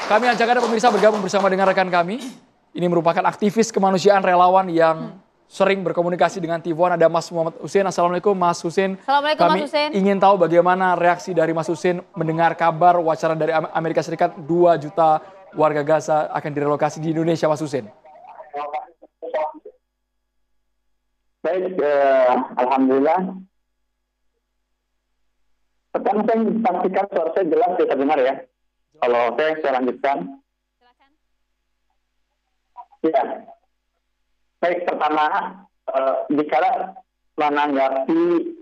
Kami ajak Anda pemirsa bergabung bersama dengan rekan kami. Ini merupakan aktivis kemanusiaan relawan yang sering berkomunikasi dengan Tivuan. Ada Mas Muhammad Hussein. Assalamualaikum Mas Hussein. Assalamualaikum Kami Mas Hussein. ingin tahu bagaimana reaksi dari Mas Hussein mendengar kabar wacana dari Amerika Serikat 2 juta warga Gaza akan direlokasi di Indonesia, Mas Hussein. Baik, alhamdulillah. Pertama saya pastikan suara saya jelas bisa dengar ya. Kalau oke, saya lanjutkan. Silakan. Ya. Baik, pertama bicara menanggapi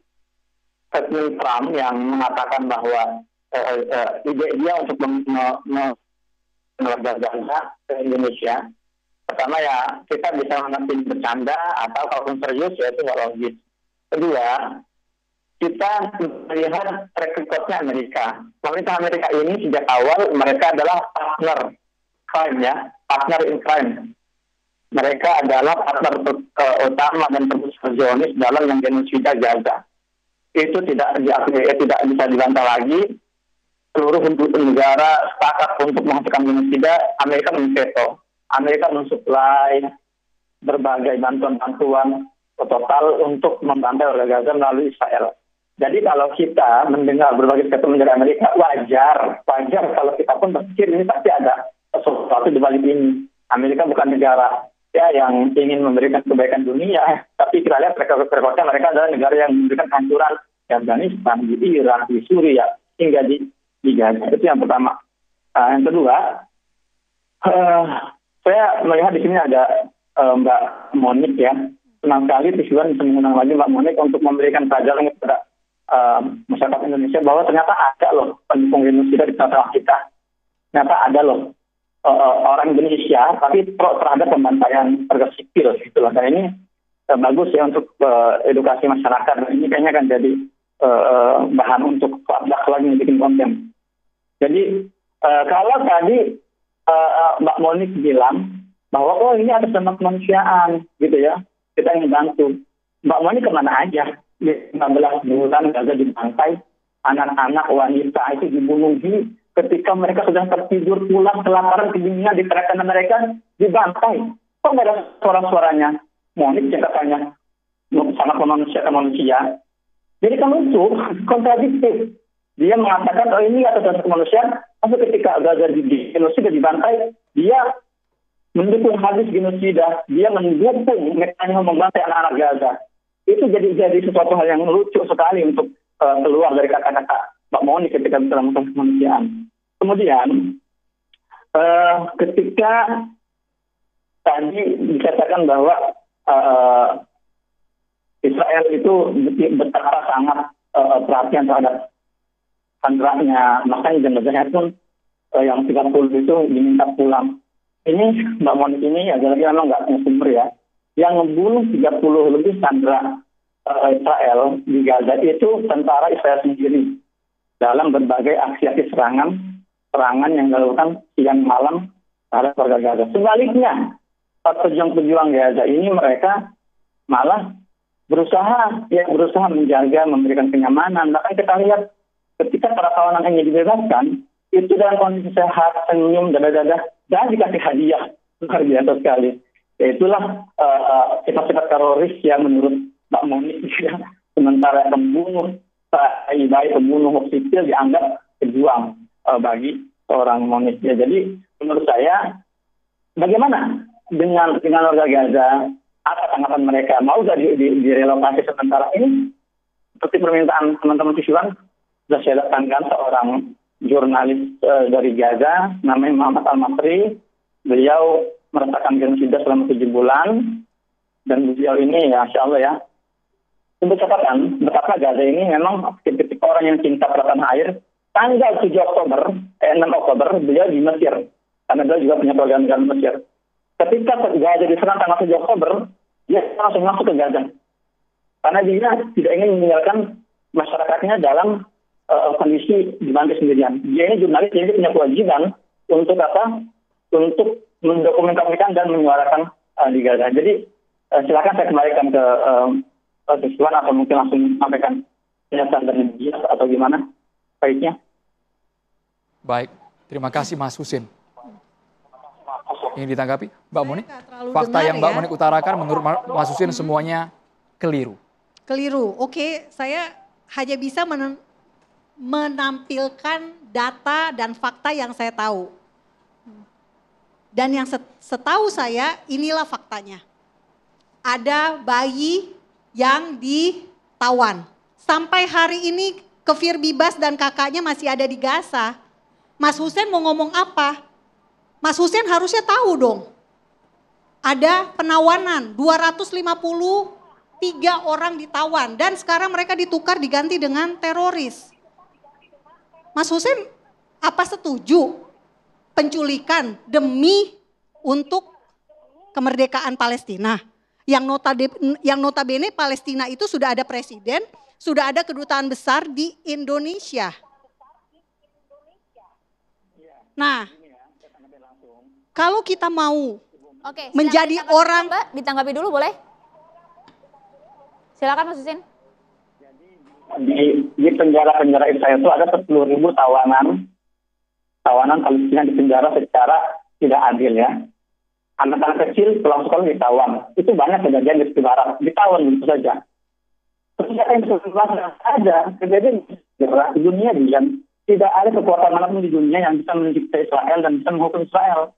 statement Trump yang mengatakan bahwa ide dia untuk menerjang Gaza ke Indonesia. Pertama ya kita bisa mengerti bercanda atau kalaupun serius ya itu nggak logis. Kedua, kita melihat track recordnya Amerika. Pemerintah Amerika ini sejak awal mereka adalah partner crime ya, partner in crime. Mereka adalah partner utama dan terbesar Zionis dalam yang genosida Gaza. Itu tidak diakui, tidak bisa dibantah lagi. Seluruh negara sepakat untuk menghentikan genosida. Amerika memveto. Amerika mensuplai berbagai bantuan-bantuan total untuk membantai warga Gaza melalui Israel. Jadi kalau kita mendengar berbagai statement dari Amerika, wajar kalau kita pun berpikir ini pasti ada sesuatu di balik ini. Amerika bukan negara ya yang ingin memberikan kebaikan dunia, tapi kita lihat rekodnya mereka adalah negara yang memberikan kehancuran di Afghanistan, di Irak, di Suriah, hingga di Gaza. Itu yang pertama. Yang kedua, saya melihat di sini ada Mbak Monik ya. Senang sekali Tivuan bisa mengundang lagi Mbak Monik untuk memberikan pelajaran kepada masyarakat Indonesia bahwa ternyata ada loh pendukung genosida di tengah-tengah kita. Ternyata ada loh orang Indonesia tapi pro terhadap pembantaian warga sipil gitu loh. Dan ini bagus ya untuk edukasi masyarakat. Ini kayaknya akan jadi bahan untuk lagi bikin konten. Jadi kalau tadi Mbak Monik bilang bahwa oh ini ada sama kemanusiaan gitu ya, kita ingin bantu. Mbak Monik kemana aja? 15 bulan Gaza dibantai, anak-anak wanita itu dibunuh ketika mereka sudah tertidur pulang kelaparan ke dunia, diteriakkan mereka dibantai. Kok nggak ada suara-suaranya? Monik yang katanya sangat manusia. Jadi kamu itu kontradiktif. Dia mengatakan oh ini atas kemanusiaan, tapi ketika Gaza genosida dibantai, dia mendukung habis genosida, dia mendukung mekanisme membantai anak-anak Gaza. Itu jadi sesuatu hal yang lucu sekali untuk keluar dari kata-kata Mbak Monik ketika bicara tentang kemanusiaan. Kemudian ketika tadi dikatakan bahwa Israel itu betapa sangat perhatian terhadap sandranya, makanya jenazahnya pun yang 30 itu diminta pulang. Ini Mbak Monik ini adalah memang nggak punya sumber ya. Yang membunuh 30 lebih sandera Israel di Gaza itu tentara Israel sendiri dalam berbagai aksi-aksi serangan yang dilakukan siang malam terhadap warga Gaza. Sebaliknya, pejuang-pejuang Gaza ini mereka malah berusaha menjaga, memberikan kenyamanan. Bahkan kita lihat ketika para tawanan ini dibebaskan, itu dalam kondisi sehat, senyum, dada-dada, dan dikasih hadiah. Luar biasa sekali. Itulah sifat-sifat teroris yang menurut Mbak Monik ya, sementara pembunuh sipil dianggap pejuang bagi seorang Monik. Ya, jadi menurut saya bagaimana dengan warga Gaza? Apa tanggapan mereka? Mau nggak direlokasi sementara ini? Seperti permintaan teman-teman Tivuan, sudah saya datangkan seorang jurnalis dari Gaza, namanya Muhammad Al-Masri. Beliau merasakan genosida selama 7 bulan, dan beliau ini ya Insya Allah ya menceritakan betapa Gaza ini memang ketika orang yang cinta pada tanah air. Tanggal 6 Oktober beliau di Mesir, karena beliau juga punya program di Mesir. Ketika Gaza diserang tanggal 7 Oktober, dia langsung masuk ke Gaza karena dia tidak ingin meninggalkan masyarakatnya dalam kondisi dibantai sendirian. Dia ini jurnalis, jadi punya kewajiban untuk untuk mendokumentasikan dan menyuarakan di Gaza. Jadi silakan saya kembalikan ke Tivuan atau mungkin langsung sampaikan pernyataan dari dia atau gimana baiknya. Baik, terima kasih Mas Hussein. Ingin ditanggapi, Mbak Monik? nggak terlalu Fakta dengar yang Mbak ya. Monik utarakan menurut Mas Husin semuanya keliru. Keliru. Oke, saya hanya bisa menampilkan data dan fakta yang saya tahu. Dan yang setahu saya inilah faktanya. Ada bayi yang ditawan. Sampai hari ini Kefir Bibas dan kakaknya masih ada di Gaza. Mas Husin mau ngomong apa? Mas Husin harusnya tahu dong. Ada penawanan 253 orang ditawan dan sekarang mereka ditukar diganti dengan teroris. Mas Husin apa setuju penculikan demi untuk kemerdekaan Palestina? Yang notabene Palestina itu sudah ada presiden, sudah ada kedutaan besar di Indonesia. Nah, kalau kita mau Oke, menjadi silakan ditanggapi orang, dulu, Mbak, ditanggapi dulu boleh? Silakan Mas Husin. Di penjara-penjara Israel itu ada 10.000 tawanan Palestina di penjara secara tidak adil ya. Anak-anak kecil pulang sekolah ditawan. Itu banyak kejadian di Barat, ditawan gitu saja. Terus yang ada kejadian di dunia dan tidak ada kekuatan manapun di dunia yang bisa mencipta Israel dan bisa menghukum Israel.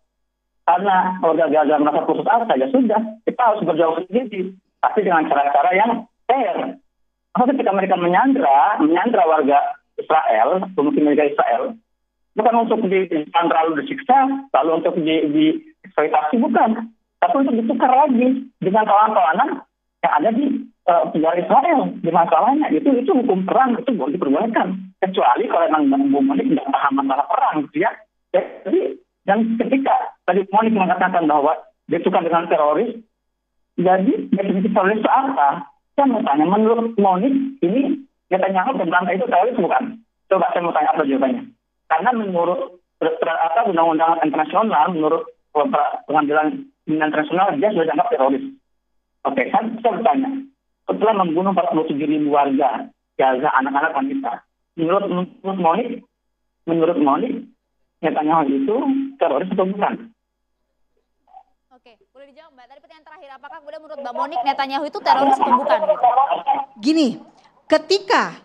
Karena warga Gaza merasa putus asa, ya sudah, kita harus berjuang sendiri. Tapi dengan cara-cara yang fair. Maka ketika mereka menyandra warga Israel, pemukim warga Israel, bukan untuk lalu disiksa, lalu untuk dieksploitasi, bukan. Tapi untuk ditukar lagi dengan tawanan-tawanan yang ada di penjara Israel. Di masalahnya itu hukum perang, itu boleh diperbolehkan. Kecuali kalau memang Bu Monik tidak paham masalah perang, gitu ya. Jadi, dan ketika tadi Monik mengatakan bahwa ditukar dengan teroris, jadi definisi teroris itu apa? Saya mau tanya, menurut Monik, ini Netanyahu berbangsa itu teroris bukan? Coba saya mau tanya apa jawabannya. Karena menurut undang-undang internasional, menurut pengadilan internasional, dia sudah dianggap teroris. Oke, saya bertanya, setelah membunuh 47.000 warga Gaza, anak-anak, wanita, menurut Monik, Netanyahu itu teroris atau bukan? Oke, boleh dijawab Mbak. Tadi pertanyaan terakhir, apakah kemudian menurut Mbak Monik Netanyahu itu teroris atau bukan? Gitu? gini, ketika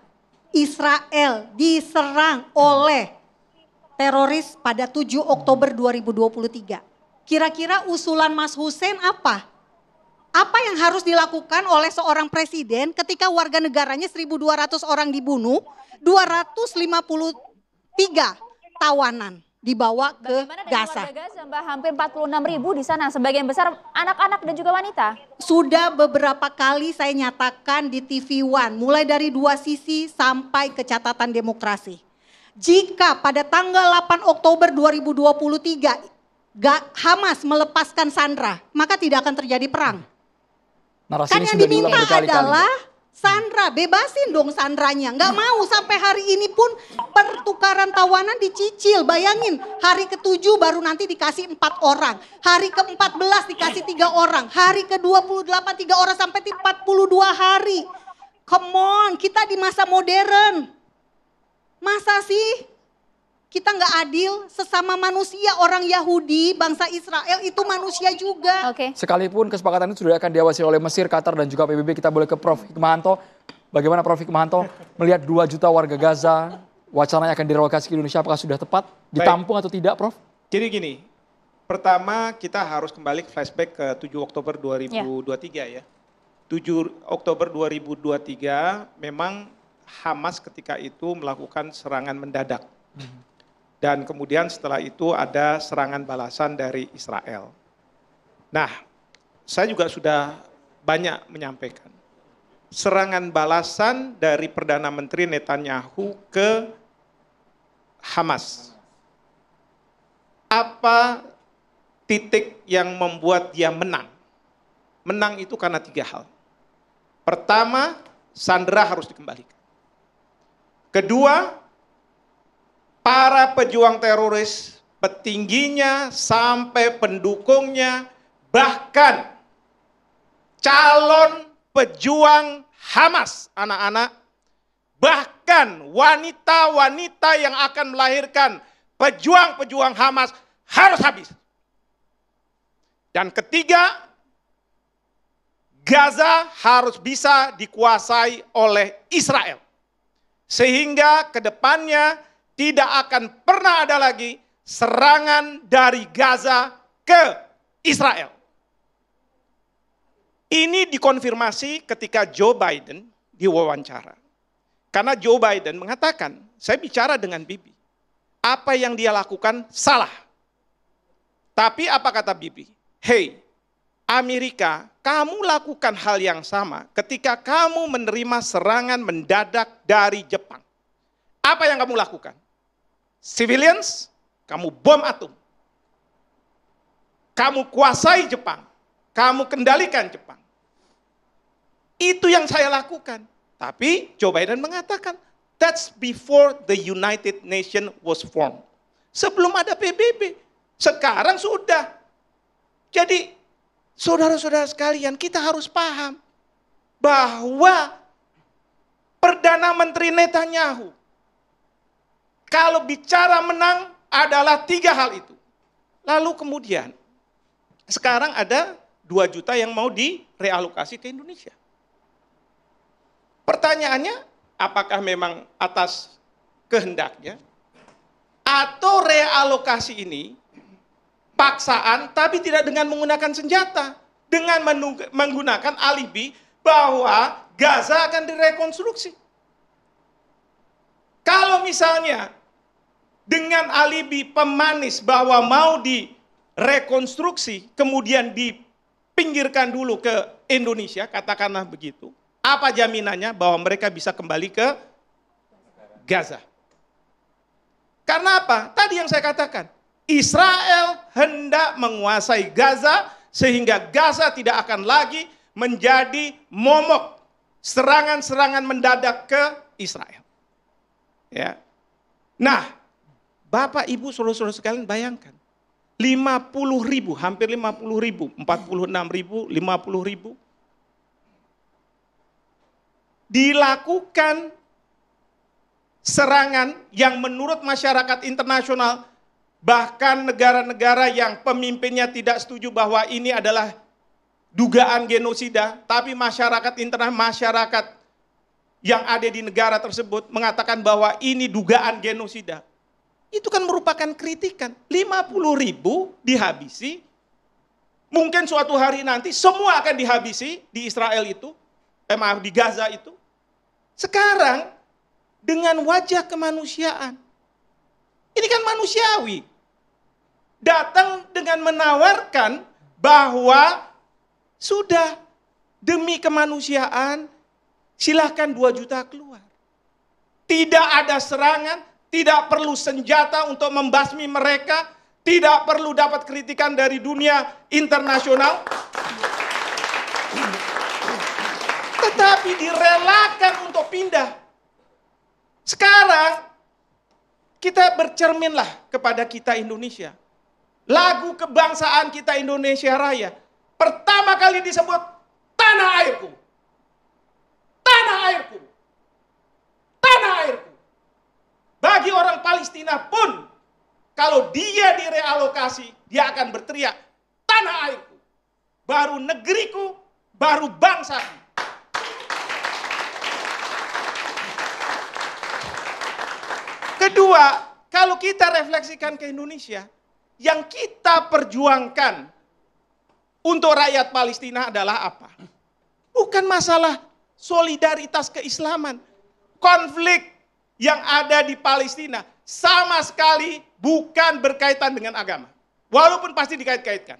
Israel diserang oleh teroris pada 7 Oktober 2023, kira-kira usulan Mas Husin apa? Apa yang harus dilakukan oleh seorang presiden ketika warga negaranya 1.200 orang dibunuh, 253 tawanan dibawa ke Bagaimana dengan Gaza? warga Gaza, Mbak? Hampir 46.000 di sana, sebagian besar anak-anak dan juga wanita. Sudah beberapa kali saya nyatakan di TV One, mulai dari dua sisi sampai ke catatan demokrasi. Jika pada tanggal 8 Oktober 2023 Hamas melepaskan Sandra, maka tidak akan terjadi perang. Narasi Kan ini yang sudah diulang diminta berkali-kali. adalah Sandra, bebasin dong Sandranya. Nggak mau sampai hari ini pun pertukaran tawanan dicicil. Bayangin hari ke-7 baru nanti dikasih 4 orang. Hari ke-14 dikasih 3 orang. Hari ke-28 3 orang sampai 42 hari. Come on, kita di masa modern. Masa sih kita nggak adil sesama manusia, orang Yahudi, bangsa Israel itu manusia juga. Oke. Sekalipun kesepakatan itu sudah akan diawasi oleh Mesir, Qatar, dan juga PBB, kita boleh ke Prof. Hikmahanto. Bagaimana Prof. Hikmahanto melihat 2 juta warga Gaza, wacananya akan direlokasi ke Indonesia, apakah sudah tepat? Ditampung atau tidak, Prof? Jadi gini, pertama kita harus kembali flashback ke 7 Oktober 2023 ya. 7 Oktober 2023 memang Hamas ketika itu melakukan serangan mendadak. Dan kemudian setelah itu ada serangan balasan dari Israel. Nah, saya juga sudah banyak menyampaikan. Serangan balasan dari Perdana Menteri Netanyahu ke Hamas. Apa titik yang membuat dia menang? Menang itu karena 3 hal. Pertama, Sandra harus dikembalikan. Kedua, para pejuang teroris, petingginya sampai pendukungnya, bahkan calon pejuang Hamas, anak-anak, bahkan wanita-wanita yang akan melahirkan pejuang-pejuang Hamas harus habis. Dan ketiga, Gaza harus bisa dikuasai oleh Israel. Sehingga ke depannya tidak akan pernah ada lagi serangan dari Gaza ke Israel. Ini dikonfirmasi ketika Joe Biden diwawancara. Karena Joe Biden mengatakan, saya bicara dengan Bibi. Apa yang dia lakukan salah. Tapi apa kata Bibi? Hey, Amerika, kamu lakukan hal yang sama ketika kamu menerima serangan mendadak dari Jepang. Apa yang kamu lakukan? Civilians, kamu bom atom. Kamu kuasai Jepang. Kamu kendalikan Jepang. Itu yang saya lakukan. Tapi Joe Biden mengatakan, that's before the United Nations was formed. Sebelum ada PBB. Sekarang sudah. Jadi, saudara-saudara sekalian, kita harus paham bahwa Perdana Menteri Netanyahu, kalau bicara menang adalah 3 hal itu. Lalu kemudian, sekarang ada 2 juta yang mau direalokasi ke Indonesia. Pertanyaannya, apakah memang atas kehendaknya? Atau realokasi ini paksaan tapi tidak dengan menggunakan senjata. Dengan menggunakan alibi bahwa Gaza akan direkonstruksi. Kalau misalnya dengan alibi pemanis bahwa mau direkonstruksi, kemudian dipinggirkan dulu ke Indonesia, katakanlah begitu. Apa jaminannya bahwa mereka bisa kembali ke Gaza? Karena apa? Tadi yang saya katakan, Israel hendak menguasai Gaza sehingga Gaza tidak akan lagi menjadi momok serangan-serangan mendadak ke Israel. Ya. Nah, Bapak, Ibu, saudara-saudara sekalian bayangkan, 50.000, hampir 50.000, 46.000, 50.000, dilakukan serangan yang menurut masyarakat internasional, bahkan negara-negara yang pemimpinnya tidak setuju bahwa ini adalah dugaan genosida, tapi masyarakat internasional, masyarakat yang ada di negara tersebut mengatakan bahwa ini dugaan genosida. Itu kan merupakan kritikan. 50.000 dihabisi, mungkin suatu hari nanti semua akan dihabisi di Israel itu, di Gaza itu. Sekarang dengan wajah kemanusiaan. Ini kan manusiawi. Datang dengan menawarkan bahwa sudah demi kemanusiaan silahkan 2 juta keluar. Tidak ada serangan, tidak perlu senjata untuk membasmi mereka, tidak perlu dapat kritikan dari dunia internasional. Tetapi direlakan untuk pindah. Sekarang kita bercerminlah kepada kita Indonesia. Lagu kebangsaan kita Indonesia Raya pertama kali disebut tanah airku. Tanah airku. Tanah airku. Bagi orang Palestina pun kalau dia direalokasi, dia akan berteriak tanah airku. Baru negeriku, baru bangsaku. Kedua, kalau kita refleksikan ke Indonesia, yang kita perjuangkan untuk rakyat Palestina adalah apa? Bukan masalah solidaritas keislaman. Konflik yang ada di Palestina sama sekali bukan berkaitan dengan agama. Walaupun pasti dikait-kaitkan.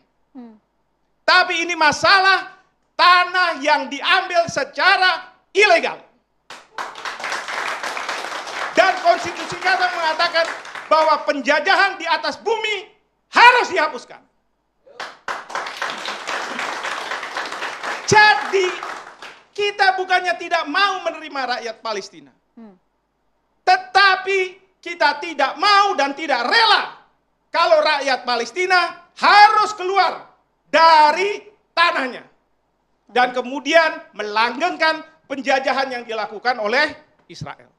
Tapi ini masalah tanah yang diambil secara ilegal. Dan konstitusi kita mengatakan bahwa penjajahan di atas bumi harus dihapuskan. Jadi kita bukannya tidak mau menerima rakyat Palestina. Tetapi kita tidak mau dan tidak rela kalau rakyat Palestina harus keluar dari tanahnya. Dan kemudian melanggengkan penjajahan yang dilakukan oleh Israel.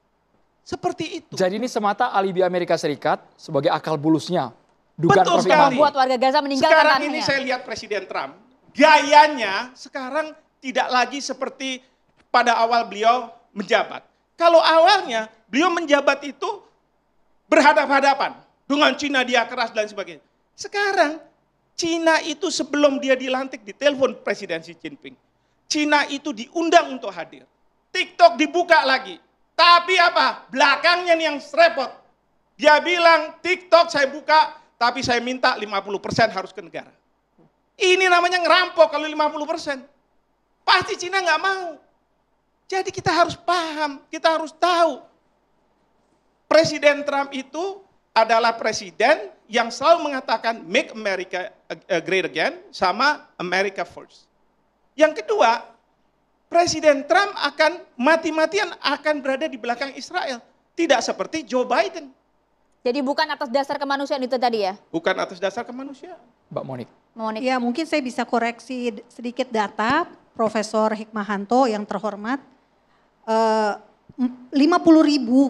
Seperti itu. Jadi ini semata alibi Amerika Serikat sebagai akal bulusnya Dugaan Betul Prof. sekali. Membuat warga Gaza meninggalkan Sekarang tanahnya. ini saya lihat Presiden Trump, gayanya sekarang tidak lagi seperti pada awal beliau menjabat. Kalau awalnya beliau menjabat itu berhadapan-hadapan dengan Cina, dia keras dan sebagainya. Sekarang Cina itu sebelum dia dilantik ditelepon Presiden Xi Jinping. Cina itu diundang untuk hadir. TikTok dibuka lagi. Tapi apa? Belakangnya nih yang repot. Dia bilang TikTok saya buka, tapi saya minta 50% harus ke negara. Ini namanya ngerampok kalau 50%. Pasti Cina nggak mau. Jadi kita harus paham, kita harus tahu. Presiden Trump itu adalah presiden yang selalu mengatakan make America great again sama America first. Yang kedua, Presiden Trump akan mati-matian akan berada di belakang Israel. Tidak seperti Joe Biden. Jadi bukan atas dasar kemanusiaan itu tadi ya? Bukan atas dasar kemanusiaan. Mbak Monik. Monik. Ya mungkin saya bisa koreksi sedikit data Profesor Hikmahanto yang terhormat. 50.000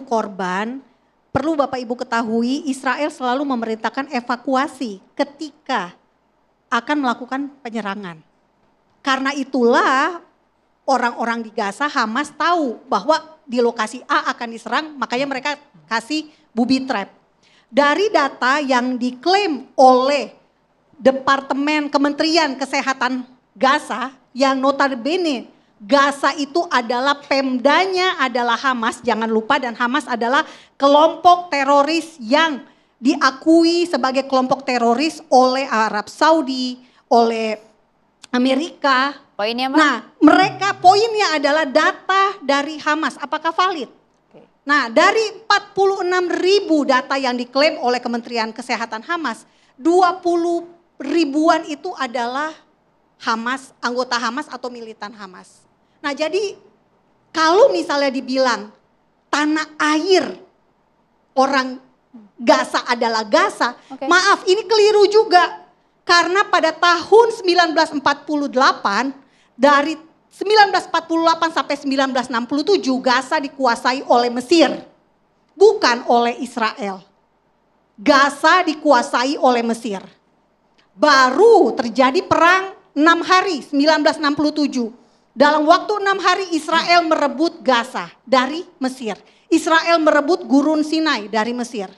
korban, perlu Bapak Ibu ketahui Israel selalu memerintahkan evakuasi ketika akan melakukan penyerangan. Karena itulah orang-orang di Gaza Hamas tahu bahwa di lokasi A akan diserang, makanya mereka kasih booby trap. Dari data yang diklaim oleh Departemen Kementerian Kesehatan Gaza yang notabene Gaza itu adalah pemdanya adalah Hamas, jangan lupa, dan Hamas adalah kelompok teroris yang diakui sebagai kelompok teroris oleh Arab Saudi, oleh Amerika. Poinnya Mbak? Nah, mereka poinnya adalah data dari Hamas, apakah valid? Nah, dari 46.000 data yang diklaim oleh Kementerian Kesehatan Hamas, 20 ribuan itu adalah Hamas, anggota Hamas atau militan Hamas. Nah jadi kalau misalnya dibilang tanah air orang Gaza adalah Gaza, maaf ini keliru juga. Karena pada tahun 1948, dari 1948 sampai 1967 Gaza dikuasai oleh Mesir, bukan oleh Israel. Gaza dikuasai oleh Mesir. Baru terjadi perang 6 hari 1967. Dalam waktu 6 hari Israel merebut Gaza dari Mesir. Israel merebut Gurun Sinai dari Mesir.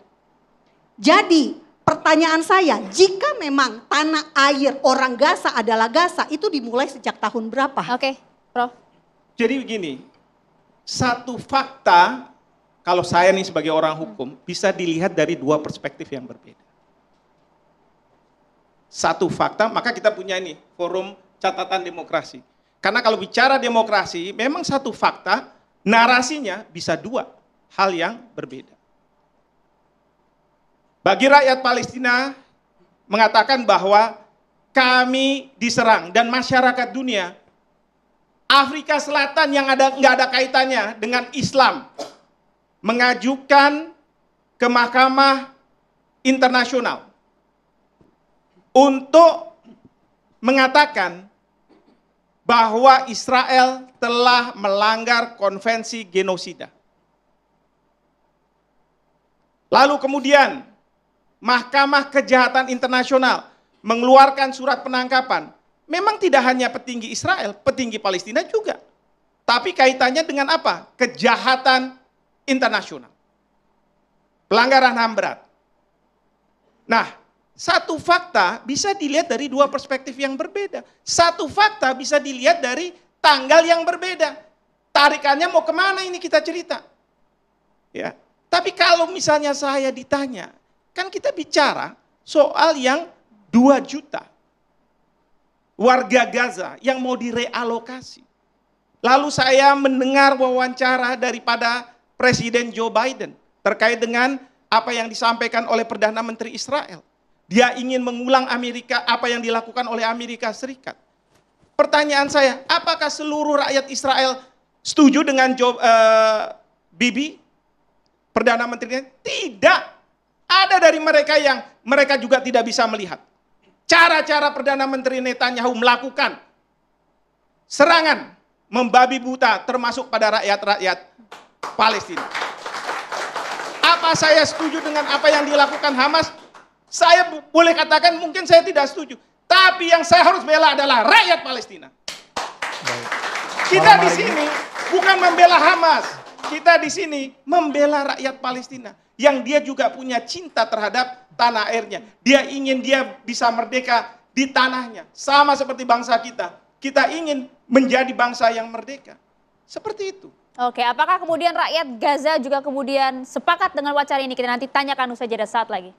Jadi pertanyaan saya, jika memang tanah air orang Gaza adalah Gaza, itu dimulai sejak tahun berapa? Oke, Prof. Jadi begini, satu fakta kalau saya nih sebagai orang hukum bisa dilihat dari dua perspektif yang berbeda. Satu fakta, maka kita punya ini forum catatan demokrasi. Karena kalau bicara demokrasi, memang satu fakta, narasinya bisa dua hal yang berbeda. Bagi rakyat Palestina mengatakan bahwa kami diserang dan masyarakat dunia, Afrika Selatan yang nggak ada kaitannya dengan Islam, mengajukan ke Mahkamah Internasional untuk mengatakan bahwa Israel telah melanggar konvensi genosida. Lalu kemudian Mahkamah Kejahatan Internasional mengeluarkan surat penangkapan. Memang tidak hanya petinggi Israel, petinggi Palestina juga. Tapi kaitannya dengan apa? Kejahatan internasional. Pelanggaran HAM berat. Nah, satu fakta bisa dilihat dari dua perspektif yang berbeda. Satu fakta bisa dilihat dari tanggal yang berbeda. Tarikannya mau kemana ini kita cerita. Ya. Tapi kalau misalnya saya ditanya, kan kita bicara soal yang 2 juta warga Gaza yang mau direalokasi. Lalu saya mendengar wawancara daripada Presiden Joe Biden terkait dengan apa yang disampaikan oleh Perdana Menteri Israel. Dia ingin mengulang apa yang dilakukan oleh Amerika Serikat. Pertanyaan saya, apakah seluruh rakyat Israel setuju dengan Bibi, Perdana Menterinya? Tidak. Ada dari mereka yang mereka juga tidak bisa melihat. Cara-cara Perdana Menteri Netanyahu melakukan serangan membabi buta termasuk pada rakyat-rakyat Palestina. Apa saya setuju dengan apa yang dilakukan Hamas? Saya boleh katakan mungkin saya tidak setuju. Tapi yang saya harus bela adalah rakyat Palestina. Kita di sini bukan membela Hamas. Kita di sini membela rakyat Palestina. Yang dia juga punya cinta terhadap tanah airnya. Dia ingin dia bisa merdeka di tanahnya. Sama seperti bangsa kita. Kita ingin menjadi bangsa yang merdeka. Seperti itu. Oke, apakah kemudian rakyat Gaza juga kemudian sepakat dengan wacana ini? Kita nanti tanyakan usai jeda saat lagi.